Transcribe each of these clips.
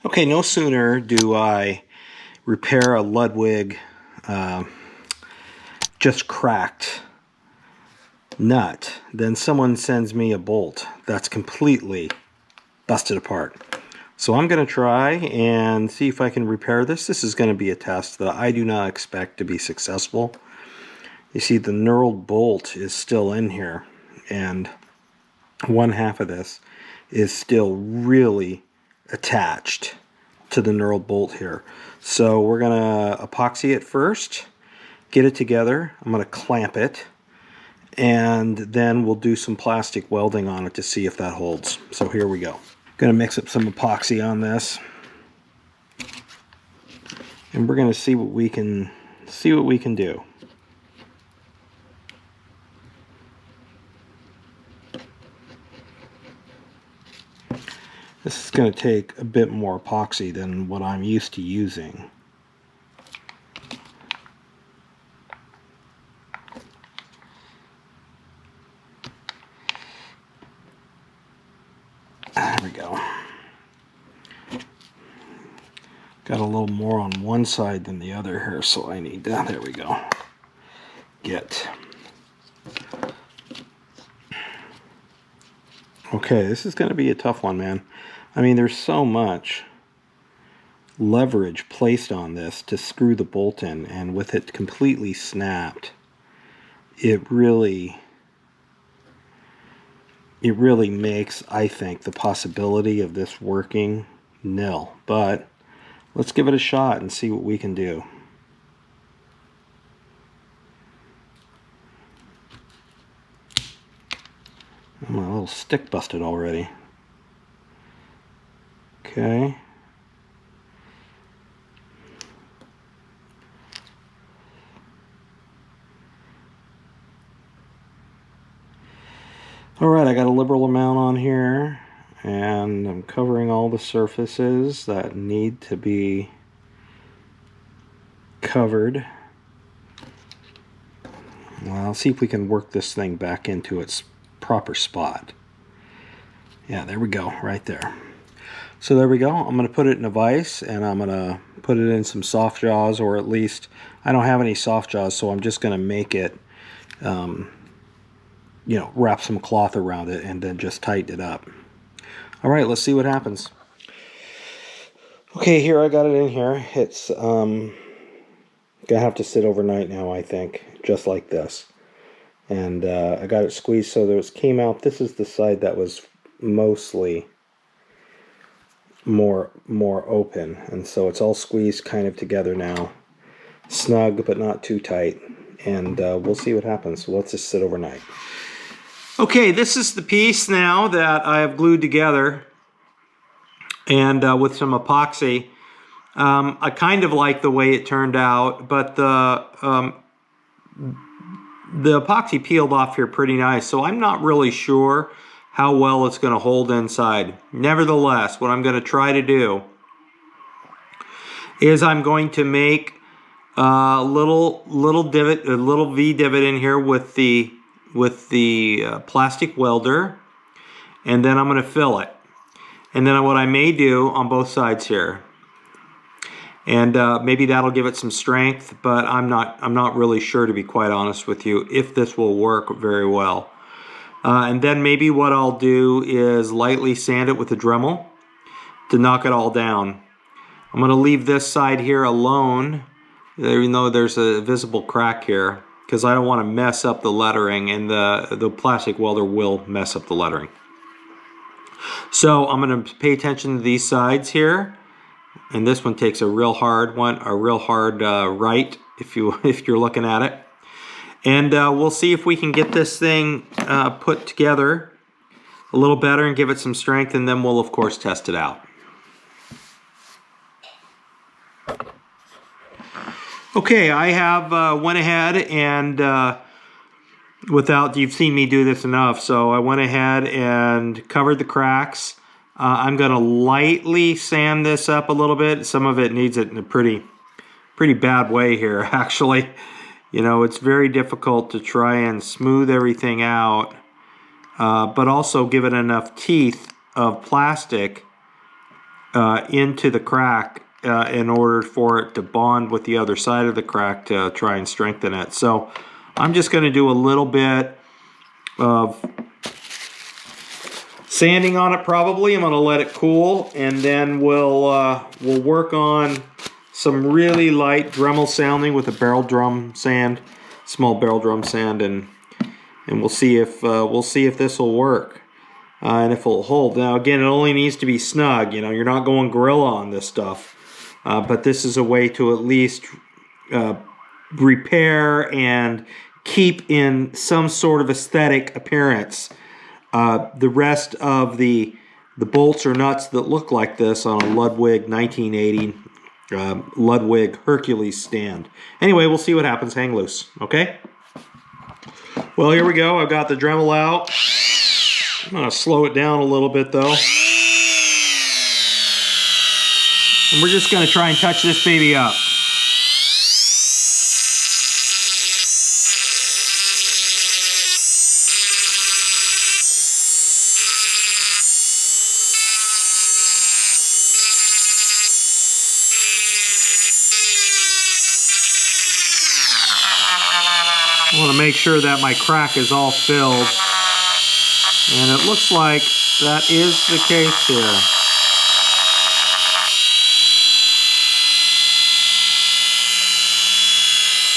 Okay, no sooner do I repair a Ludwig just cracked nut than someone sends me a bolt that's completely busted apart. So I'm going to try and see if I can repair this. This is going to be a test that I do not expect to be successful. You see the knurled bolt is still in here, and one half of this is still really attached to the knurled bolt here. So we're going to epoxy it first, get it together. I'm going to clamp it, and then we'll do some plastic welding on it to see if that holds. So here we go. Going to mix up some epoxy on this, and we're going to see what we can do. This is going to take a bit more epoxy than what I'm used to using. There we go. Got a little more on one side than the other here, so I need that. There we go. Okay, this is going to be a tough one, man. I mean, there's so much leverage placed on this to screw the bolt in, and with it completely snapped, it really makes, I think, the possibility of this working nil. But let's give it a shot and see what we can do. My little stick busted already. Okay. Alright, I got a liberal amount on here, and I'm covering all the surfaces that need to be covered. Well, I'll see if we can work this thing back into its proper spot. Yeah, there we go, right there. So there we go. I'm going to put it in a vise, and I'm going to put it in some soft jaws, or at least I don't have any soft jaws, so I'm just going to make it you know, wrap some cloth around it and then just tighten it up. All right, let's see what happens. Okay, here I got it in here. It's gonna have to sit overnight now, I think, just like this. And I got it squeezed so that it came out. This is the side that was mostly more open, and so it's all squeezed kind of together now, snug but not too tight. And we'll see what happens. So let's just sit overnight. Okay, this is the piece now that I have glued together, and with some epoxy. I kind of like the way it turned out, but the epoxy peeled off here pretty nice, so I'm not really sure how well it's going to hold inside. Nevertheless, what I'm going to try to do is I'm going to make a little divot, a little V divot in here with the plastic welder, and then I'm going to fill it. And then what I may do on both sides here, and maybe that'll give it some strength, but I'm not really sure, to be quite honest with you, if this will work very well. And then maybe what I'll do is lightly sand it with a Dremel to knock it all down. I'm going to leave this side here alone, even though there's a visible crack here, because I don't want to mess up the lettering, and the plastic welder will mess up the lettering. So I'm going to pay attention to these sides here, and this one takes a real hard one, a real hard right if you're looking at it. And we'll see if we can get this thing put together a little better and give it some strength, and then we'll of course test it out. Okay, I have went ahead and you've seen me do this enough, so I went ahead and covered the cracks. I'm going to lightly sand this up a little bit. Some of it needs it in a pretty bad way here, actually. You know, it's very difficult to try and smooth everything out, but also give it enough teeth of plastic into the crack in order for it to bond with the other side of the crack to try and strengthen it. So I'm just going to do a little bit of sanding on it probably. I'm going to let it cool, and then we'll work on some really light Dremel sounding with a barrel drum sand, small barrel drum sand, and we'll see if this will work and if it'll hold. Now again, it only needs to be snug. You know, you're not going gorilla on this stuff, but this is a way to at least repair and keep in some sort of aesthetic appearance. The rest of the bolts or nuts that look like this on a Ludwig 1980 Ludwig Hercules Stand. Anyway, we'll see what happens. Hang loose, okay? Well, here we go. I've got the Dremel out. I'm going to slow it down a little bit, though. And we're just going to try and touch this baby up. I want to make sure that my crack is all filled, and it looks like that is the case here.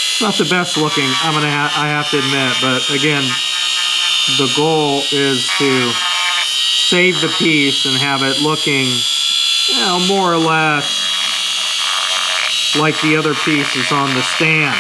It's not the best looking, I have to admit, but again, the goal is to save the piece and have it looking, you know, more or less like the other pieces on the stand.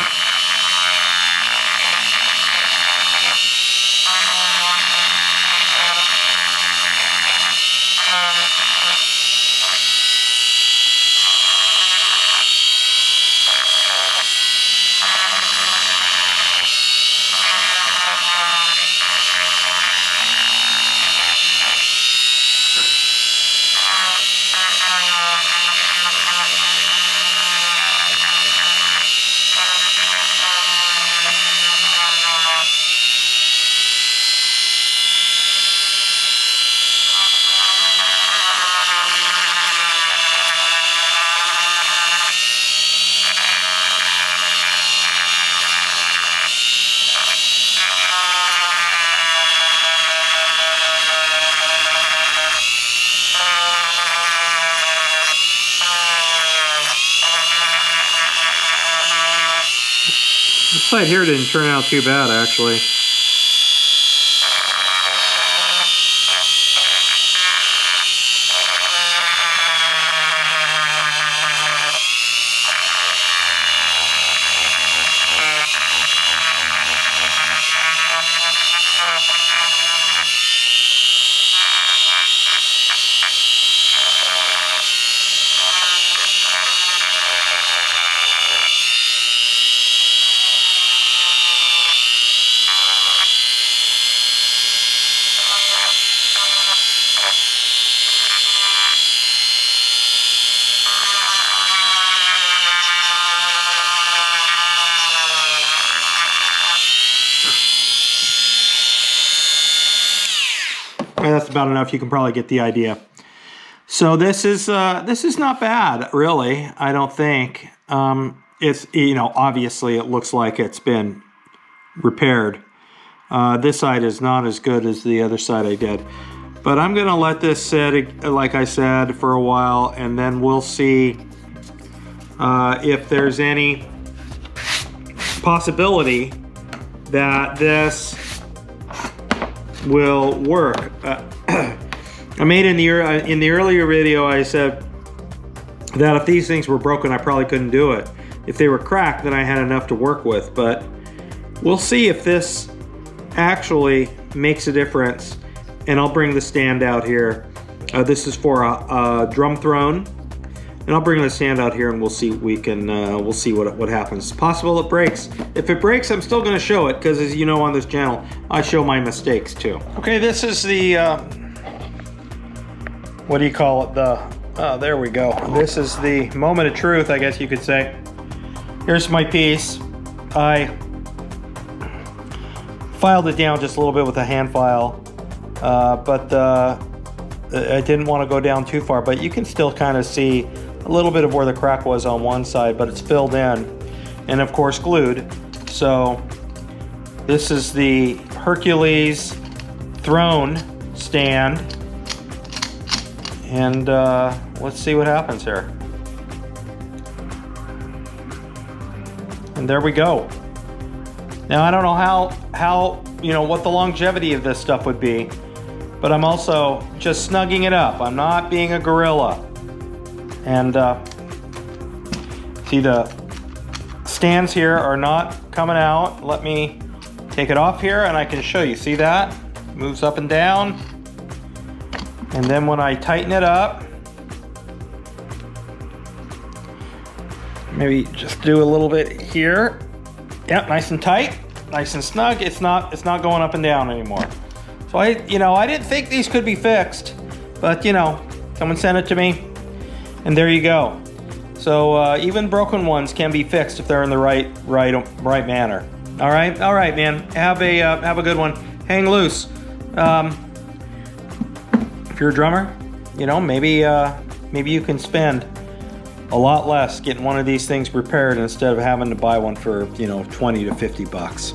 This side here didn't turn out too bad, actually. That's about enough. You can probably get the idea. So this is not bad, really. I don't think it's, you know, obviously it looks like it's been repaired. This side is not as good as the other side I did, but I'm gonna let this sit, like I said, for a while, and then we'll see if there's any possibility that this will work. I made in the earlier video, I said that if these things were broken, I probably couldn't do it. If they were cracked, then I had enough to work with. But we'll see if this actually makes a difference. And I'll bring the stand out here. This is for a drum throne, and I'll bring the stand out here, and we'll see. We'll see what happens. It's possible it breaks. If it breaks, I'm still going to show it, because as you know on this channel, I show my mistakes too. Okay, this is the what do you call it? There we go. This is the moment of truth, I guess you could say. Here's my piece. I filed it down just a little bit with a hand file, but I didn't want to go down too far, but you can still kind of see a little bit of where the crack was on one side, but it's filled in and of course glued. So this is the Hercules throne stand, and let's see what happens here. And there we go. Now I don't know how you know what the longevity of this stuff would be, but I'm also just snugging it up. I'm not being a gorilla. And see, the stands here are not coming out. Let me take it off here and I can show you. See that? Moves up and down. And then when I tighten it up, maybe just do a little bit here. Yep, nice and tight, nice and snug. It's not going up and down anymore. So I didn't think these could be fixed, but someone sent it to me, and there you go. So even broken ones can be fixed if they're in the right manner. All right, man. Have a good one. Hang loose. If you're a drummer, maybe you can spend a lot less getting one of these things repaired instead of having to buy one for 20 to 50 bucks.